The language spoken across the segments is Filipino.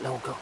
Lahog ka.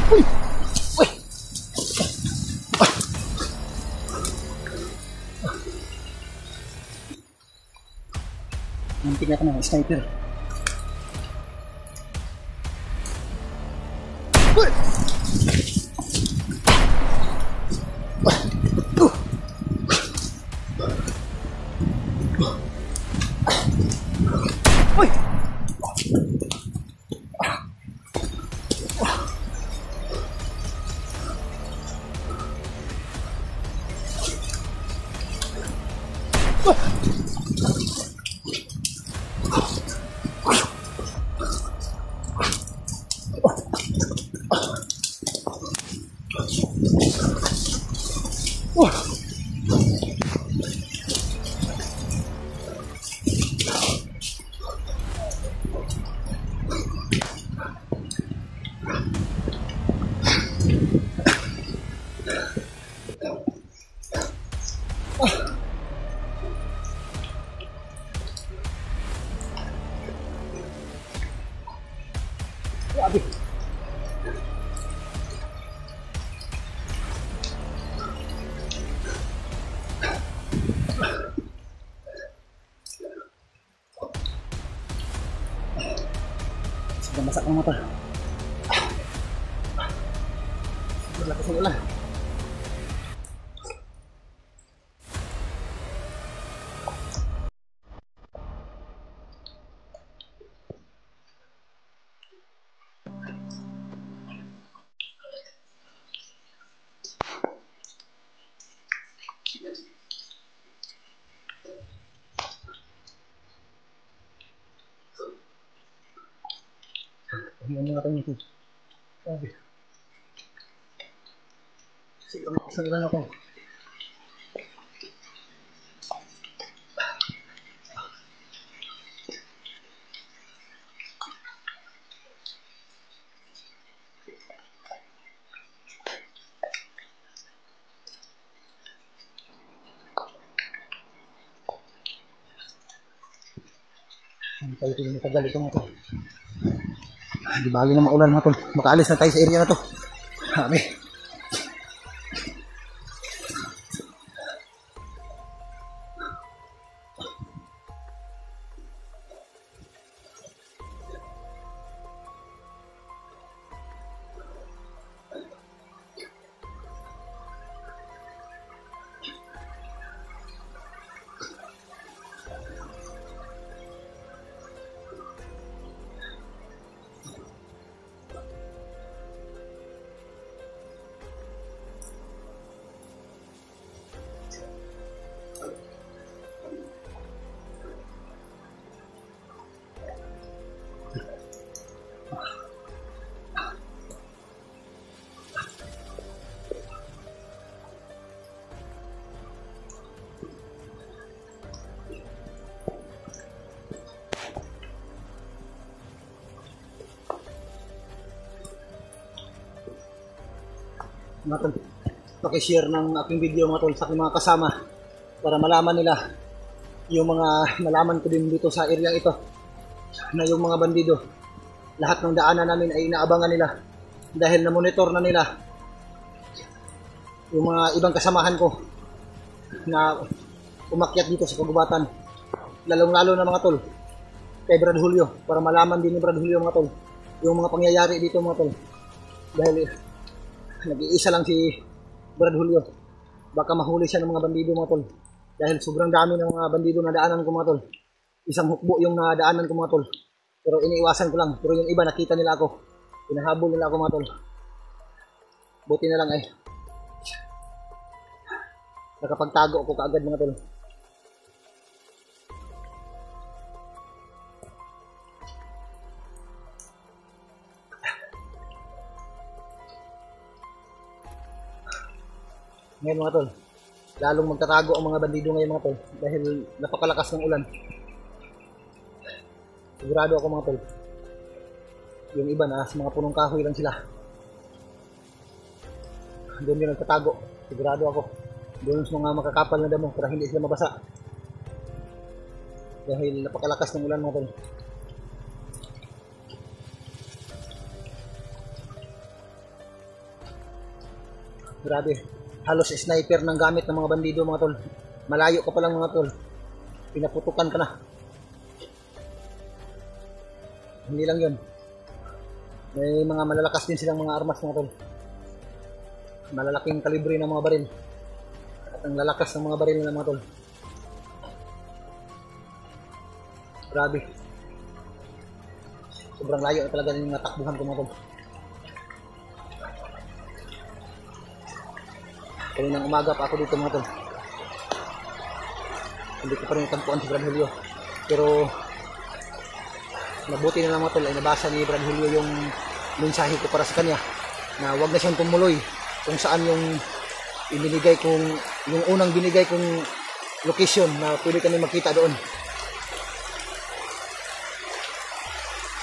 Uy! Uy! Muntik na ka ng sniper. Uy! Uy! Grabe. Sudah masak ng mata. Sudah lakas ng ulan. Ano natin ito? Sabi. Sige lang ako. Hindi tayo tinitagal ito mga to. Di bali na maulan mga tol. Makaalis na tayo sa area na to. Sabi. mga tol, pakishare ng aking video mga tol sa aking mga kasama para malaman nila yung mga nalaman ko din dito sa area ito na yung mga bandido, lahat ng daanan namin ay inaabangan nila dahil na-monitor na nila yung mga ibang kasamahan ko na umakyat dito sa kagubatan, lalong-lalo na mga tol kay Brad Julio, para malaman din ni Brad Julio mga tol yung mga pangyayari dito mga tol, dahil nag-iisa lang si Brad Julio, baka mahuli siya ng mga bandido mga tol, dahil sobrang dami ng mga bandido na daanan ko mga tol. Isang hukbo yung nadaanan ko mga tol, pero iniiwasan ko lang, pero yung iba nakita nila ako, pinahabol nila ako mga tol. Buti na lang ay nakapagtago ako kaagad mga tol. Ngayon mga tol, lalong magtatago ang mga bandido ngayon mga tol dahil napakalakas ng ulan. Sigurado ako mga tol, yung iba na sa mga punong kahoy lang sila, doon din nagtatago. Sigurado ako doon sa mga makakapal na damo para hindi sila mabasa dahil napakalakas ng ulan mga tol. Grabe, halos sniper ng gamit ng mga bandido mga tol. Malayo ka pa lang mga tol, pinaputukan ka na. Hindi lang yun, may mga malalakas din silang mga armas mga tol, malalaking kalibre ng mga baril at ang lalakas ng mga baril na mga tol. Grabe, sobrang layo na talaga yung natakbuhan ko mga tol. Kaninang umaga pa ako dito mga tol, hindi ko pa rin natagpuan si Brad Julio, pero mabuti na lang mga tol ay nabasa ni Brad Julio yung mensahe ko para sa kanya na wag na siyang tumuloy kung saan yung ibinigay kong, yung unang binigay kong location na pwede kami magkita doon.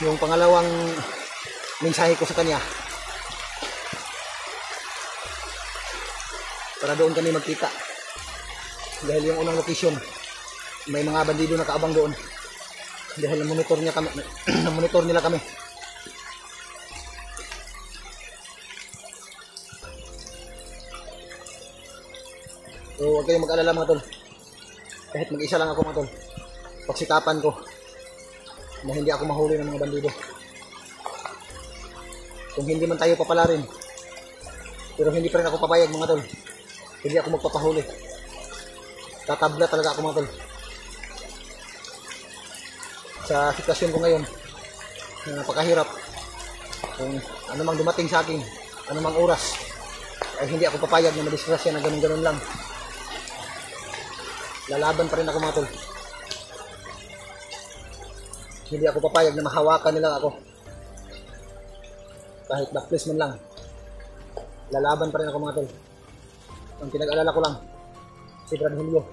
Yung pangalawang mensahe ko sa kanya para doon kami magkita dahil yung unang location may mga bandido na kaabang doon dahil monitor niya kami, monitor nila kami. So huwag kayong mag-alala mga tol, kahit mag-isa lang ako mga tol, pagsikapan ko na hindi ako mahuli ng mga bandido. Kung hindi man tayo papalarin, pero hindi pa rin ako papayag mga tol, hindi ako magpapahuli, tatabla talaga ako mga tol. Sa sitwasyon ko ngayon na napakahirap, kung ano mang dumating sa akin, ano mang oras, ay hindi ako papayag na madisgrasya na ganun-ganun lang. Lalaban pa rin ako mga tol. Hindi ako papayag na mahawakan nila ako kahit backplace man lang. Lalaban pa rin ako mga tol. Ang pinag-alala ko lang si Brad Julio,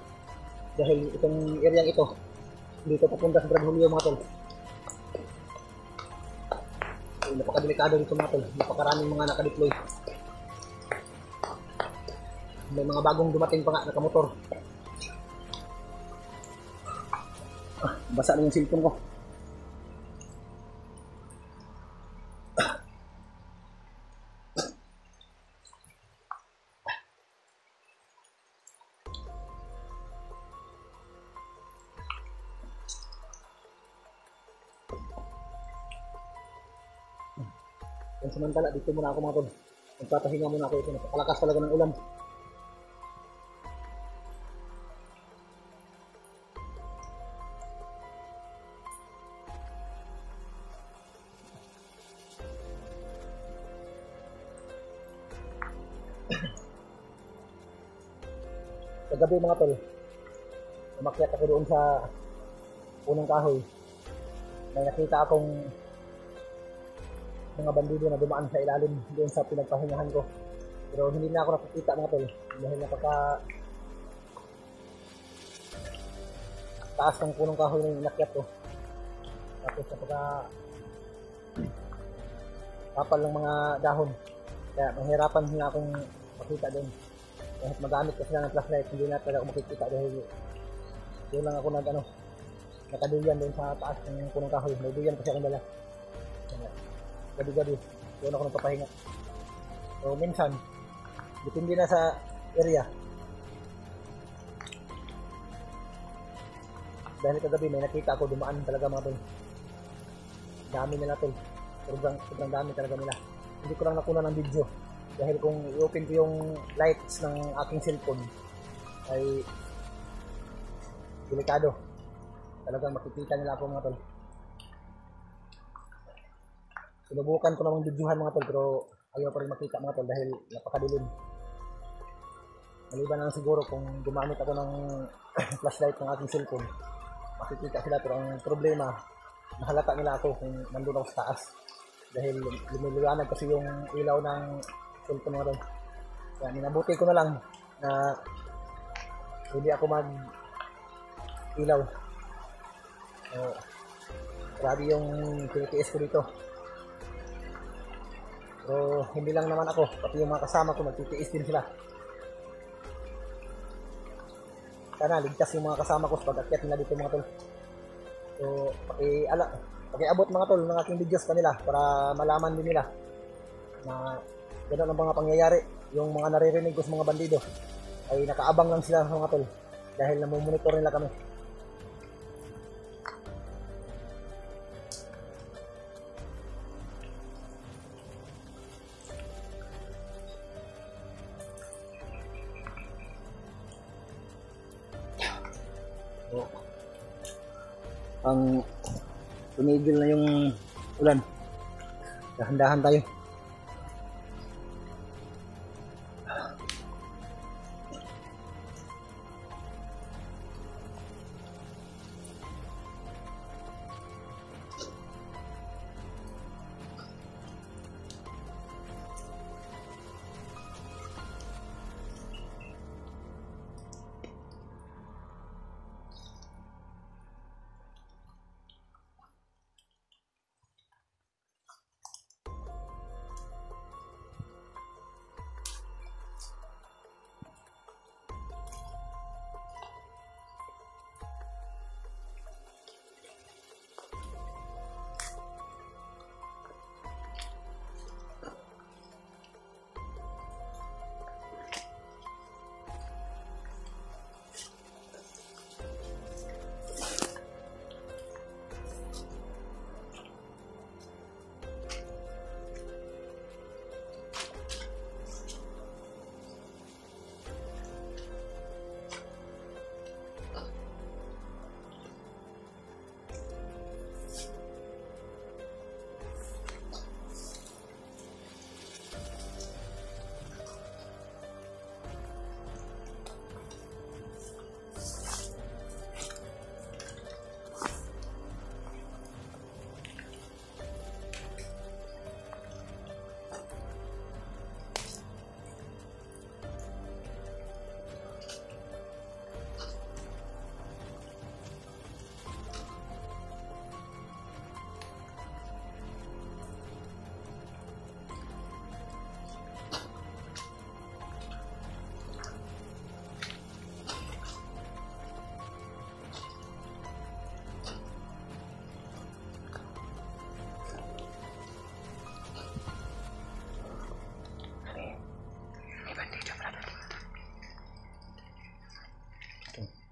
dahil itong area ito dito papunta sa Brad Julio mga tol. Napakadelikado dito mga tol, napakaraming mga nakadeploy, may mga bagong dumating pa nga nakamotor. Basa na yung cellphone ko. Yan samantala, dito muna ako mga tol. Magpapahinga muna ako ito. Napakalakas talaga ng ulan. Kagabi mga tol, umakyat ako doon sa punong kahoy. May nakita akong mga bandido na dumaan sa ilalim doon sa pinagpahingahan ko, pero hindi na ako nakikita mga tol dahil napaka taas ng punong kahoy na inakyat ko, tapos napaka kapal ng mga dahon, Kaya mahirapan nga akong makita doon. Kahit magamit ko sila ng flashlight, hindi na talaga ako makikita dahil doon lang ako nakaduyan doon sa taas ng punong kahoy. May duyan kasi akong dala. Gabi-gabi, doon ako nagpapahinga. So minsan, depende na sa area. Dahil kagabi may nakita ako dumaan talaga mga tol. Dami nila tol. Sobrang dami talaga nila. Hindi ko lang nakuna ng video. Dahil kung i-open ko yung lights ng aking cellphone ay delikado. Talagang makikita nila ako mga tol. Sinubukan ko namang videohan mga tol pero ayaw pa rin makita mga tol dahil napakadilim. Maliban lang siguro kung gumamit ako ng flashlight ng aking cellphone. Makikita sila pero ang problema mahalata nila ako kung nandun ako sa taas dahil lumiliwanag kasi yung ilaw ng cellphone mo rin. Kaya minabuti ko na lang na hindi ako mag ilaw. So, grabe yung tinitiis ko dito. So hindi lang naman ako, pati yung mga kasama ko magtitiis din sila. Sana ligtas yung mga kasama ko sa pag-akyat nila dito mga tol. So, pakiabot mga tol ng aking videos kanila para malaman din nila na gano'n ang mga pangyayari. Yung mga naririnig ko sa mga bandido ay nakaabang lang sila mga tol dahil namumonitor nila kami. So, ang tumigil na yung ulan. Dahan-dahan tayo.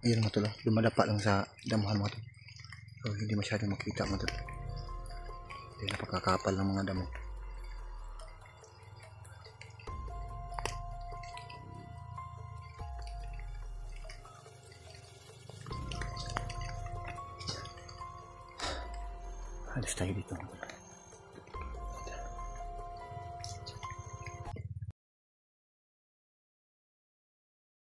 Ayan mga tol, lumadapa lang sa damuhan mga tol. So hindi masyadong makita mga tol. Dahil napakakapal ng mga damo. Alis tayo dito mga tol.